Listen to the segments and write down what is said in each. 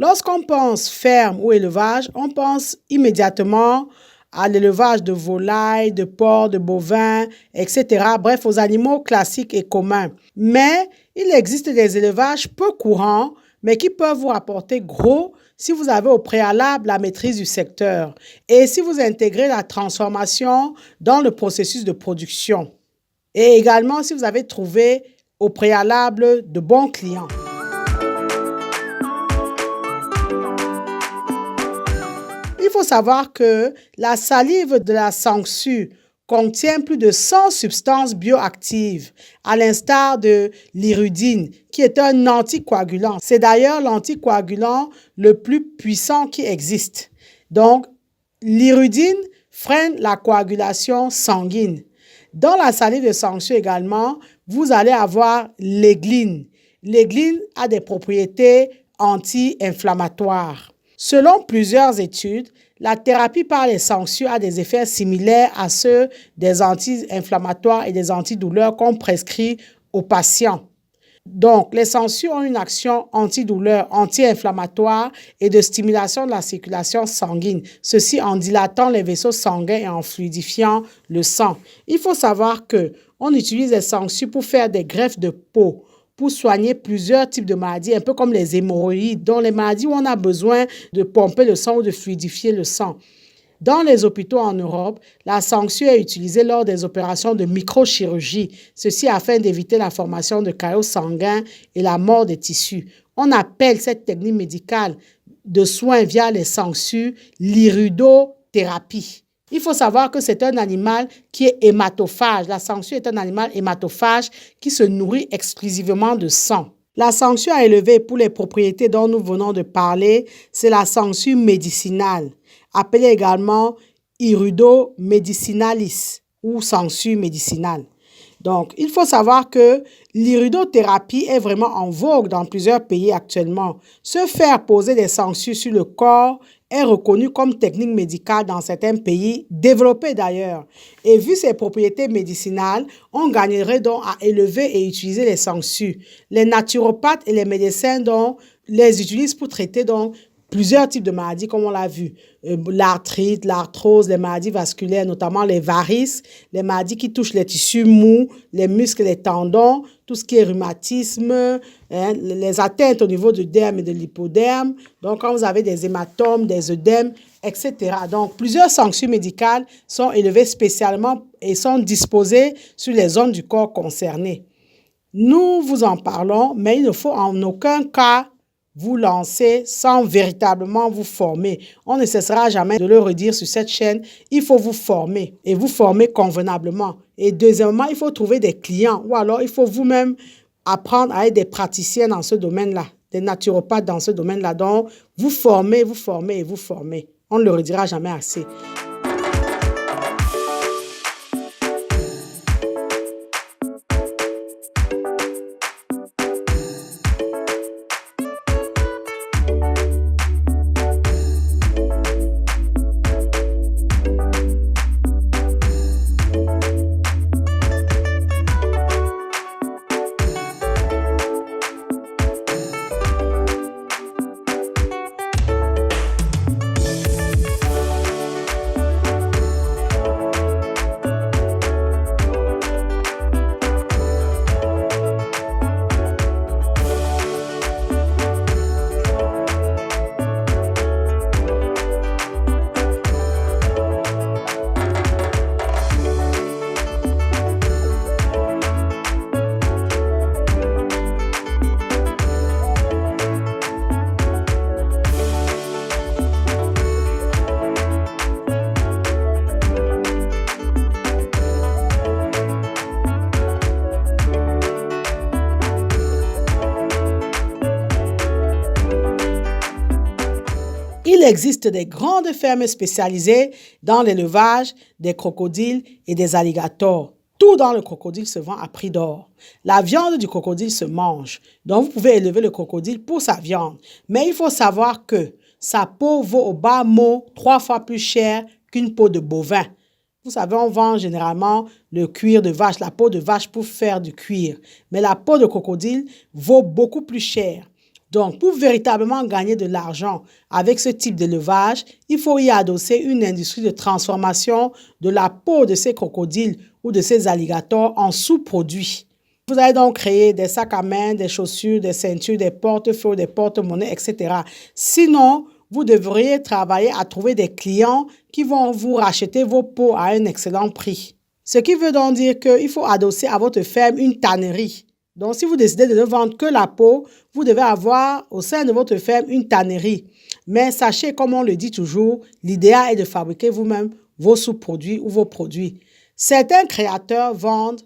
Lorsqu'on pense ferme ou élevage, on pense immédiatement à l'élevage de volailles, de porcs, de bovins, etc. Bref, aux animaux classiques et communs. Mais il existe des élevages peu courants, mais qui peuvent vous rapporter gros si vous avez au préalable la maîtrise du secteur et si vous intégrez la transformation dans le processus de production. Et également si vous avez trouvé au préalable de bons clients. Il faut savoir que la salive de la sangsue contient plus de 100 substances bioactives, à l'instar de l'irudine, qui est un anticoagulant. C'est d'ailleurs l'anticoagulant le plus puissant qui existe. Donc, l'irudine freine la coagulation sanguine. Dans la salive de sangsue également, vous allez avoir l'aigline. L'aigline a des propriétés anti-inflammatoires. Selon plusieurs études, la thérapie par les sangsues a des effets similaires à ceux des anti-inflammatoires et des antidouleurs qu'on prescrit aux patients. Donc, les sangsues ont une action antidouleur, anti-inflammatoire et de stimulation de la circulation sanguine, ceci en dilatant les vaisseaux sanguins et en fluidifiant le sang. Il faut savoir qu'on utilise les sangsues pour faire des greffes de peau, pour soigner plusieurs types de maladies, un peu comme les hémorroïdes, dont les maladies où on a besoin de pomper le sang ou de fluidifier le sang. Dans les hôpitaux en Europe, la sangsue est utilisée lors des opérations de microchirurgie, ceci afin d'éviter la formation de caillots sanguins et la mort des tissus. On appelle cette technique médicale de soins via les sangsues l'iridothérapie. Il faut savoir que c'est un animal qui est hématophage. La sangsue est un animal hématophage qui se nourrit exclusivement de sang. La sangsue à élever pour les propriétés dont nous venons de parler, c'est la sangsue médicinale, appelée également Hirudo medicinalis ou sangsue médicinale. Donc, il faut savoir que l'iridothérapie est vraiment en vogue dans plusieurs pays actuellement. Se faire poser des sangsues sur le corps est reconnu comme technique médicale dans certains pays, développés d'ailleurs. Et vu ses propriétés médicinales, on gagnerait donc à élever et utiliser les sangsues. Les naturopathes et les médecins donc les utilisent pour traiter donc plusieurs types de maladies, comme on l'a vu. L'arthrite, l'arthrose, les maladies vasculaires, notamment les varices, les maladies qui touchent les tissus mous, les muscles, les tendons, tout ce qui est rhumatisme, les atteintes au niveau du derme et de l'hypoderme. Donc, quand vous avez des hématomes, des œdèmes, etc. Donc, plusieurs sangsues médicales sont élevées spécialement et sont disposées sur les zones du corps concernées. Nous vous en parlons, mais il ne faut en aucun cas vous lancer sans véritablement vous former. On ne cessera jamais de le redire sur cette chaîne. Il faut vous former et vous former convenablement. Et deuxièmement, il faut trouver des clients ou alors il faut vous-même apprendre à être des praticiens dans ce domaine-là, des naturopathes dans ce domaine-là. Donc, vous formez, vous formez et vous formez. On ne le redira jamais assez. Il existe des grandes fermes spécialisées dans l'élevage des crocodiles et des alligators. Tout dans le crocodile se vend à prix d'or. La viande du crocodile se mange. Donc, vous pouvez élever le crocodile pour sa viande. Mais il faut savoir que sa peau vaut au bas mot 3 fois plus cher qu'une peau de bovin. Vous savez, on vend généralement le cuir de vache, la peau de vache pour faire du cuir. Mais la peau de crocodile vaut beaucoup plus cher. Donc, pour véritablement gagner de l'argent avec ce type d'élevage, il faut y adosser une industrie de transformation de la peau de ces crocodiles ou de ces alligators en sous-produits. Vous allez donc créer des sacs à main, des chaussures, des ceintures, des portefeuilles, des porte-monnaies, etc. Sinon, vous devriez travailler à trouver des clients qui vont vous racheter vos peaux à un excellent prix. Ce qui veut donc dire qu'il faut adosser à votre ferme une tannerie. Donc, si vous décidez de ne vendre que la peau, vous devez avoir au sein de votre ferme une tannerie. Mais sachez, comme on le dit toujours, l'idéal est de fabriquer vous-même vos sous-produits ou vos produits. Certains créateurs vendent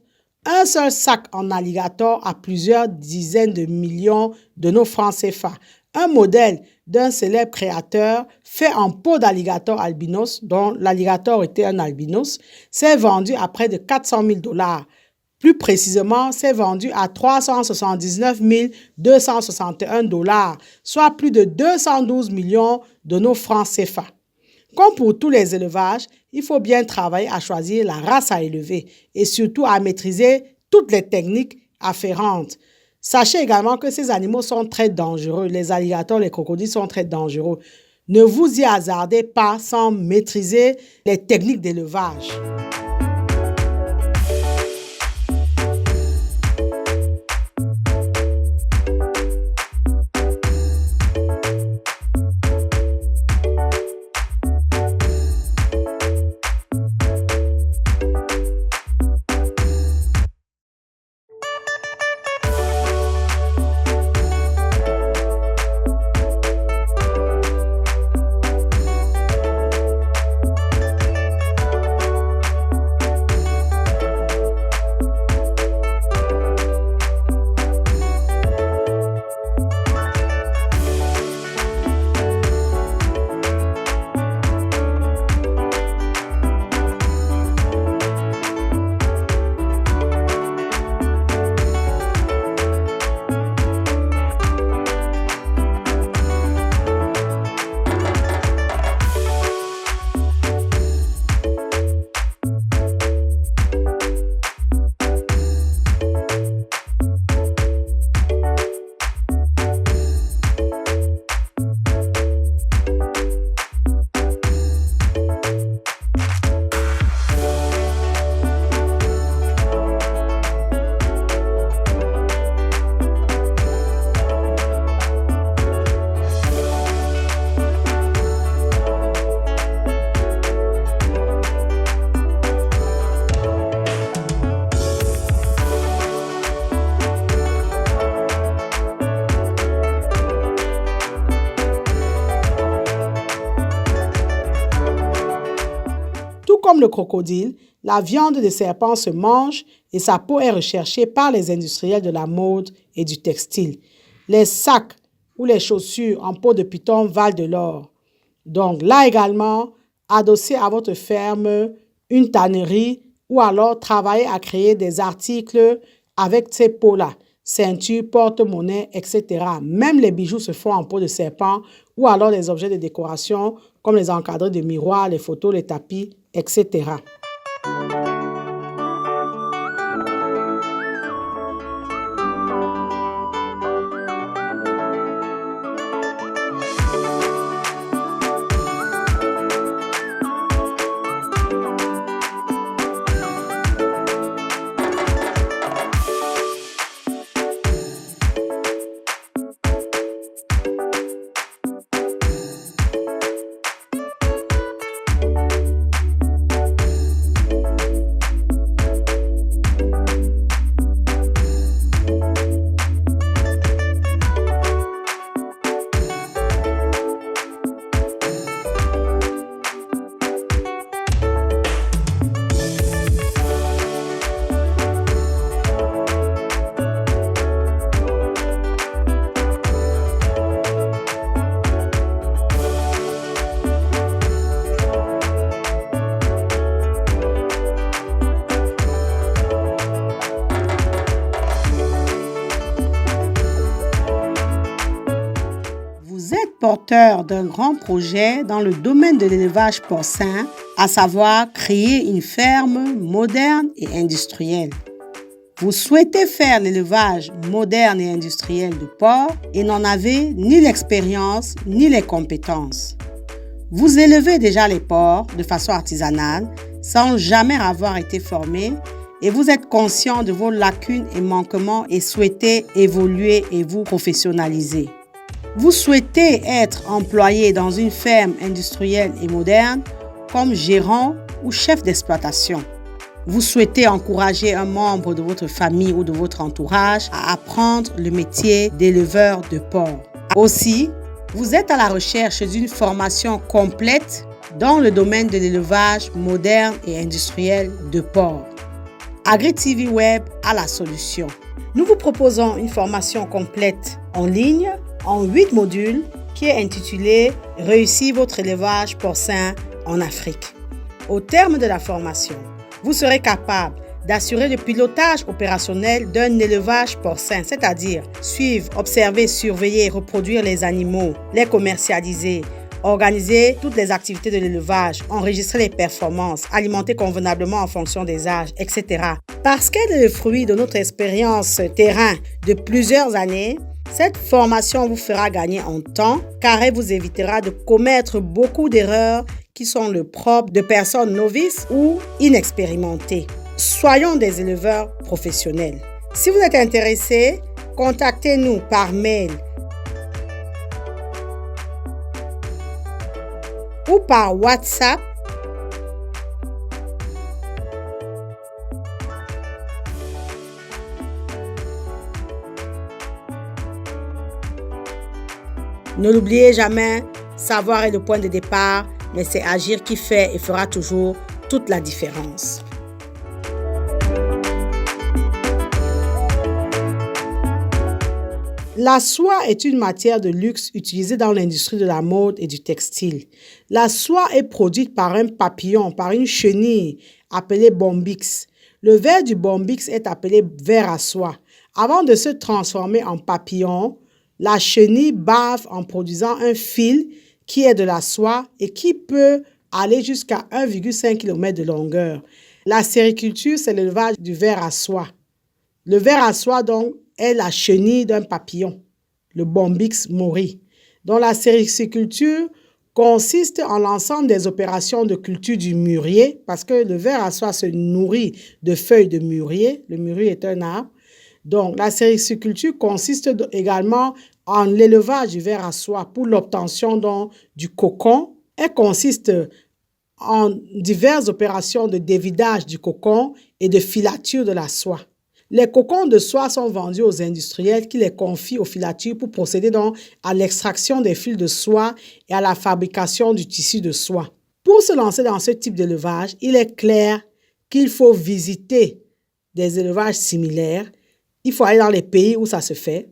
un seul sac en alligator à plusieurs dizaines de millions de nos francs CFA. Un modèle d'un célèbre créateur fait en peau d'alligator albinos, dont l'alligator était un albinos, s'est vendu à près de 400 000 $. Plus précisément, c'est vendu à 379 261 $, soit plus de 212 millions de nos francs CFA. Comme pour tous les élevages, il faut bien travailler à choisir la race à élever et surtout à maîtriser toutes les techniques afférentes. Sachez également que ces animaux sont très dangereux. Les alligators, les crocodiles sont très dangereux. Ne vous y hasardez pas sans maîtriser les techniques d'élevage. Comme le crocodile, la viande de serpent se mange et sa peau est recherchée par les industriels de la mode et du textile. Les sacs ou les chaussures en peau de python valent de l'or. Donc là également, adossez à votre ferme une tannerie ou alors travaillez à créer des articles avec ces peaux-là. Ceintures, porte-monnaie, etc. Même les bijoux se font en peau de serpent ou alors des objets de décoration comme les encadrés de miroirs, les photos, les tapis, etc. Porteur d'un grand projet dans le domaine de l'élevage porcin, à savoir créer une ferme moderne et industrielle. Vous souhaitez faire l'élevage moderne et industriel de porc et n'en avez ni l'expérience ni les compétences. Vous élevez déjà les porcs de façon artisanale sans jamais avoir été formé et vous êtes conscient de vos lacunes et manquements et souhaitez évoluer et vous professionnaliser. Vous souhaitez être employé dans une ferme industrielle et moderne comme gérant ou chef d'exploitation. Vous souhaitez encourager un membre de votre famille ou de votre entourage à apprendre le métier d'éleveur de porc. Aussi, vous êtes à la recherche d'une formation complète dans le domaine de l'élevage moderne et industriel de porc. AgriTV Web a la solution. Nous vous proposons une formation complète en ligne en 8 modules qui est intitulée « Réussir votre élevage porcin en Afrique ». Au terme de la formation, vous serez capable d'assurer le pilotage opérationnel d'un élevage porcin, c'est-à-dire suivre, observer, surveiller, reproduire les animaux, les commercialiser, organiser toutes les activités de l'élevage, enregistrer les performances, alimenter convenablement en fonction des âges, etc. Parce qu'elle est le fruit de notre expérience terrain de plusieurs années, cette formation vous fera gagner en temps car elle vous évitera de commettre beaucoup d'erreurs qui sont le propre de personnes novices ou inexpérimentées. Soyons des éleveurs professionnels. Si vous êtes intéressé, contactez-nous par mail ou par WhatsApp Ne l'oubliez jamais, savoir est le point de départ, mais c'est agir qui fait et fera toujours toute la différence. La soie est une matière de luxe utilisée dans l'industrie de la mode et du textile. La soie est produite par un papillon, par une chenille appelée bombix. Le ver du bombix est appelé ver à soie. Avant de se transformer en papillon, la chenille bave en produisant un fil qui est de la soie et qui peut aller jusqu'à 1,5 km de longueur. La sériculture, c'est l'élevage du ver à soie. Le ver à soie, donc, est la chenille d'un papillon, le bombix mori. Donc, la sériculture consiste en l'ensemble des opérations de culture du mûrier, parce que le ver à soie se nourrit de feuilles de mûrier. Le mûrier est un arbre. Donc, la sériculture consiste également en l'élevage du ver à soie pour l'obtention du cocon. Elle consiste en diverses opérations de dévidage du cocon et de filature de la soie. Les cocons de soie sont vendus aux industriels qui les confient aux filatures pour procéder donc à l'extraction des fils de soie et à la fabrication du tissu de soie. Pour se lancer dans ce type d'élevage, il est clair qu'il faut visiter des élevages similaires. Il faut aller dans les pays où ça se fait.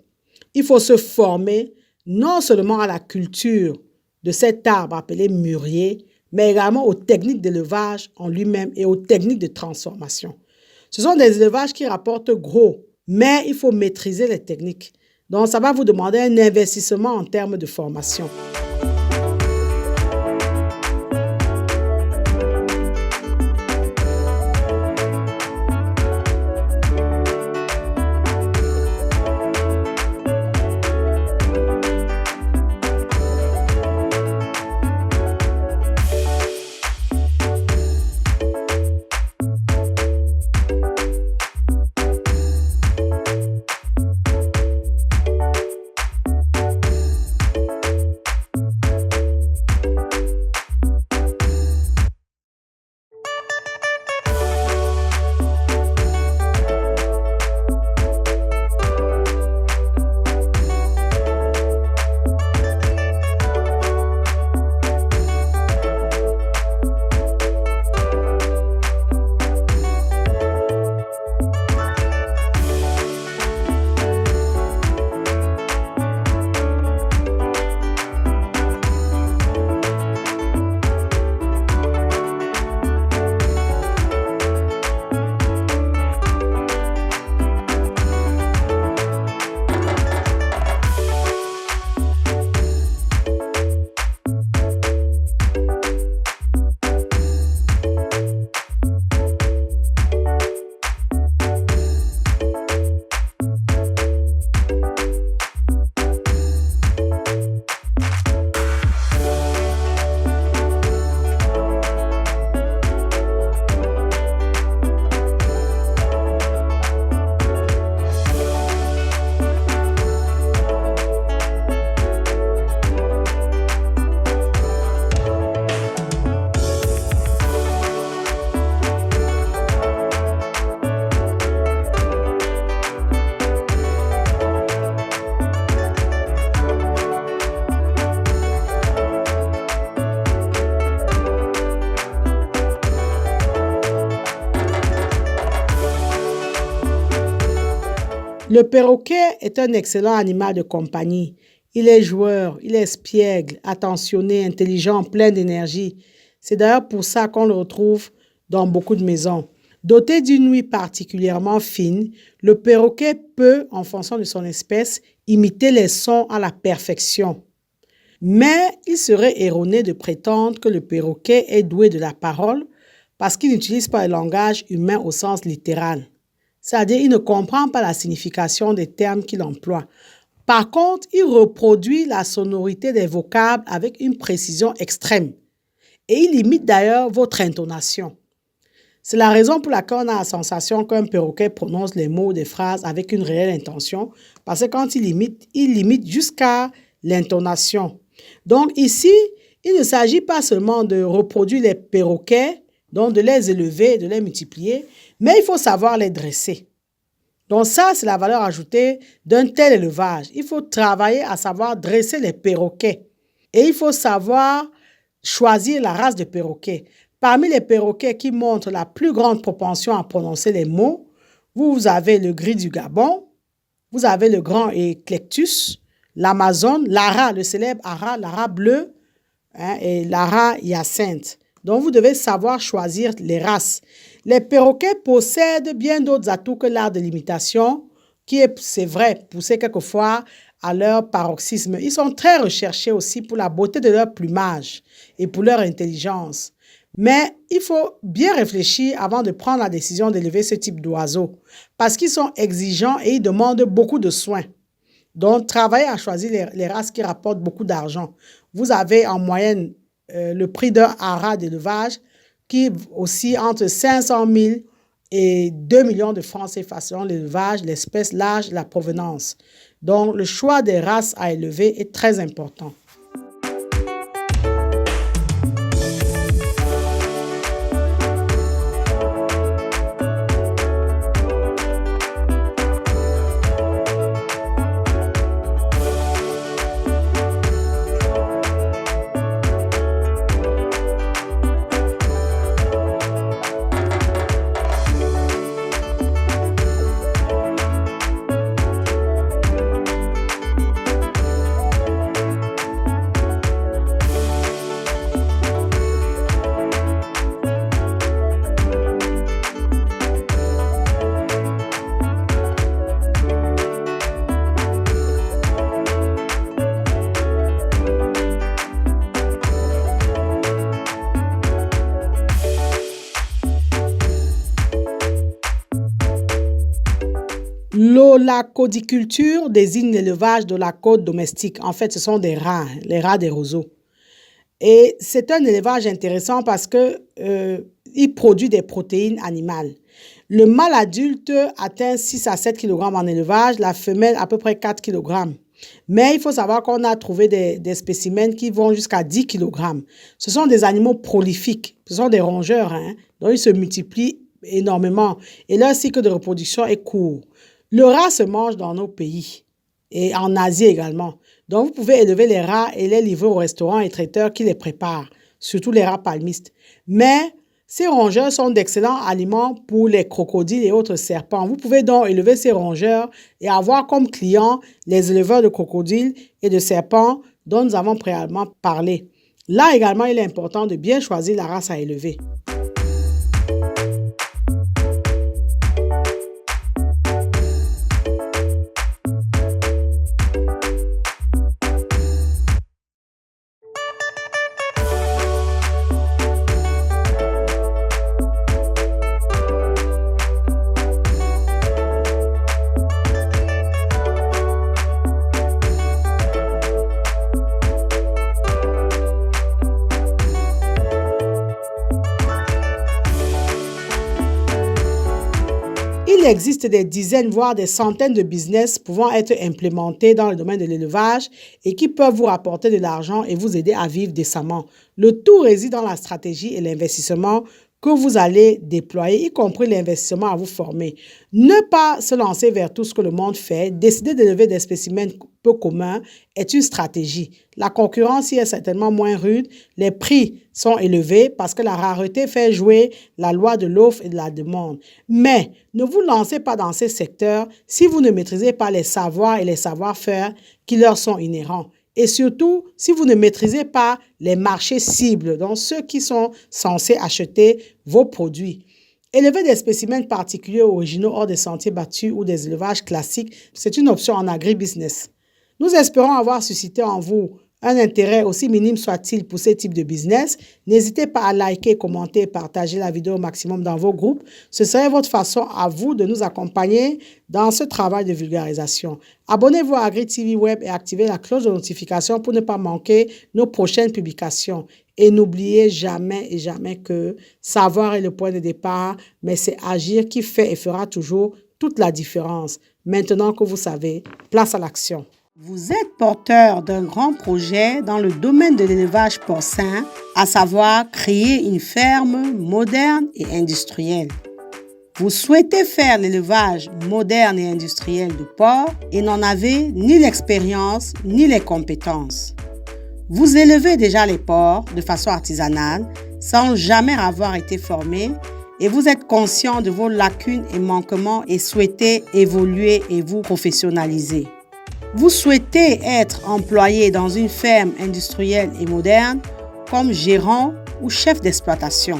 Il faut se former non seulement à la culture de cet arbre appelé mûrier, mais également aux techniques d'élevage en lui-même et aux techniques de transformation. Ce sont des élevages qui rapportent gros, mais il faut maîtriser les techniques. Donc, ça va vous demander un investissement en termes de formation. Le perroquet est un excellent animal de compagnie. Il est joueur, il est espiègle, attentionné, intelligent, plein d'énergie. C'est d'ailleurs pour ça qu'on le retrouve dans beaucoup de maisons. Doté d'une ouïe particulièrement fine, le perroquet peut, en fonction de son espèce, imiter les sons à la perfection. Mais il serait erroné de prétendre que le perroquet est doué de la parole parce qu'il n'utilise pas le langage humain au sens littéral. C'est-à-dire qu'il ne comprend pas la signification des termes qu'il emploie. Par contre, il reproduit la sonorité des vocables avec une précision extrême. Et il imite d'ailleurs votre intonation. C'est la raison pour laquelle on a la sensation qu'un perroquet prononce les mots des phrases avec une réelle intention, parce que quand il imite jusqu'à l'intonation. Donc ici, il ne s'agit pas seulement de reproduire les perroquets, donc de les élever, de les multiplier, mais il faut savoir les dresser. Donc ça, c'est la valeur ajoutée d'un tel élevage. Il faut travailler à savoir dresser les perroquets. Et il faut savoir choisir la race de perroquet. Parmi les perroquets qui montrent la plus grande propension à prononcer les mots, vous avez le gris du Gabon, vous avez le grand Éclectus, l'Amazone, l'ara, le célèbre ara, l'ara bleu et l'ara hyacinthe. Donc, vous devez savoir choisir les races. Les perroquets possèdent bien d'autres atouts que l'art de l'imitation, qui est, c'est vrai, poussé quelquefois à leur paroxysme. Ils sont très recherchés aussi pour la beauté de leur plumage et pour leur intelligence. Mais il faut bien réfléchir avant de prendre la décision d'élever ce type d'oiseaux parce qu'ils sont exigeants et ils demandent beaucoup de soins. Donc, travaillez à choisir les races qui rapportent beaucoup d'argent. Vous avez en moyenne le prix d'un haras d'élevage qui oscille entre 500 000 et 2 millions de francs CFA selon l'élevage, l'espèce, l'âge, la provenance. Donc, le choix des races à élever est très important. L'holacodiculture désigne l'élevage de la côte domestique. En fait, ce sont des rats, les rats des roseaux. Et c'est un élevage intéressant parce qu'il produit des protéines animales. Le mâle adulte atteint 6 à 7 kg en élevage, la femelle à peu près 4 kg. Mais il faut savoir qu'on a trouvé des spécimens qui vont jusqu'à 10 kg. Ce sont des animaux prolifiques, ce sont des rongeurs, donc ils se multiplient énormément et leur cycle de reproduction est court. Le rat se mange dans nos pays et en Asie également. Donc, vous pouvez élever les rats et les livrer aux restaurants et traiteurs qui les préparent, surtout les rats palmistes. Mais ces rongeurs sont d'excellents aliments pour les crocodiles et autres serpents. Vous pouvez donc élever ces rongeurs et avoir comme clients les éleveurs de crocodiles et de serpents dont nous avons préalablement parlé. Là également, il est important de bien choisir la race à élever. Il existe des dizaines, voire des centaines de business pouvant être implémentés dans le domaine de l'élevage et qui peuvent vous rapporter de l'argent et vous aider à vivre décemment. Le tout réside dans la stratégie et l'investissement que vous allez déployer, y compris l'investissement à vous former. Ne pas se lancer vers tout ce que le monde fait. Décider d'élever des spécimens peu communs est une stratégie. La concurrence y est certainement moins rude. Les prix sont élevés parce que la rareté fait jouer la loi de l'offre et de la demande. Mais ne vous lancez pas dans ces secteurs si vous ne maîtrisez pas les savoirs et les savoir-faire qui leur sont inhérents. Et surtout, si vous ne maîtrisez pas les marchés cibles, donc ceux qui sont censés acheter vos produits. Élever des spécimens particuliers originaux hors des sentiers battus ou des élevages classiques, c'est une option en agribusiness. Nous espérons avoir suscité en vous un intérêt aussi minime soit-il pour ce type de business. N'hésitez pas à liker, commenter et partager la vidéo au maximum dans vos groupes. Ce serait votre façon à vous de nous accompagner dans ce travail de vulgarisation. Abonnez-vous à AgriTV Web et activez la cloche de notification pour ne pas manquer nos prochaines publications. Et n'oubliez jamais et jamais que savoir est le point de départ, mais c'est agir qui fait et fera toujours toute la différence. Maintenant que vous savez, place à l'action. Vous êtes porteur d'un grand projet dans le domaine de l'élevage porcin, à savoir créer une ferme moderne et industrielle. Vous souhaitez faire l'élevage moderne et industriel de porcs et n'en avez ni l'expérience ni les compétences. Vous élevez déjà les porcs de façon artisanale sans jamais avoir été formé et vous êtes conscient de vos lacunes et manquements et souhaitez évoluer et vous professionnaliser. Vous souhaitez être employé dans une ferme industrielle et moderne comme gérant ou chef d'exploitation.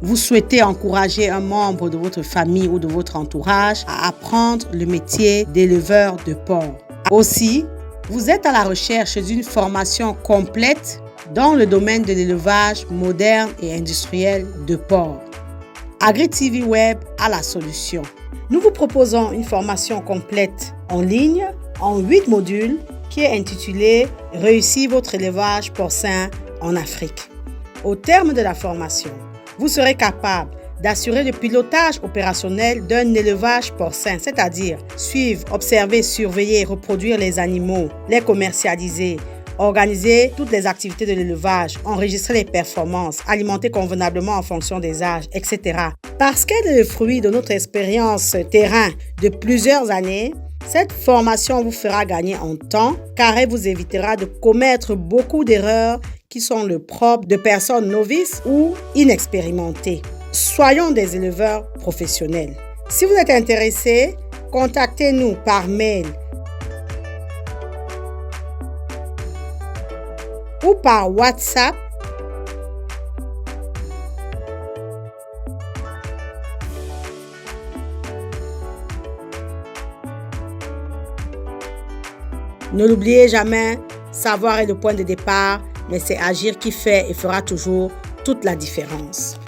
Vous souhaitez encourager un membre de votre famille ou de votre entourage à apprendre le métier d'éleveur de porcs. Aussi, vous êtes à la recherche d'une formation complète dans le domaine de l'élevage moderne et industriel de porcs. AgriTV Web a la solution. Nous vous proposons une formation complète en ligne en 8 modules qui est intitulée « Réussir votre élevage porcin en Afrique ». Au terme de la formation, vous serez capable d'assurer le pilotage opérationnel d'un élevage porcin, c'est-à-dire suivre, observer, surveiller, reproduire les animaux, les commercialiser, organiser toutes les activités de l'élevage, enregistrer les performances, alimenter convenablement en fonction des âges, etc. Parce qu'elle est le fruit de notre expérience terrain de plusieurs années, cette formation vous fera gagner en temps car elle vous évitera de commettre beaucoup d'erreurs qui sont le propre de personnes novices ou inexpérimentées. Soyons des éleveurs professionnels. Si vous êtes intéressé, contactez-nous par mail ou par WhatsApp . Ne l'oubliez jamais, savoir est le point de départ, mais c'est agir qui fait et fera toujours toute la différence.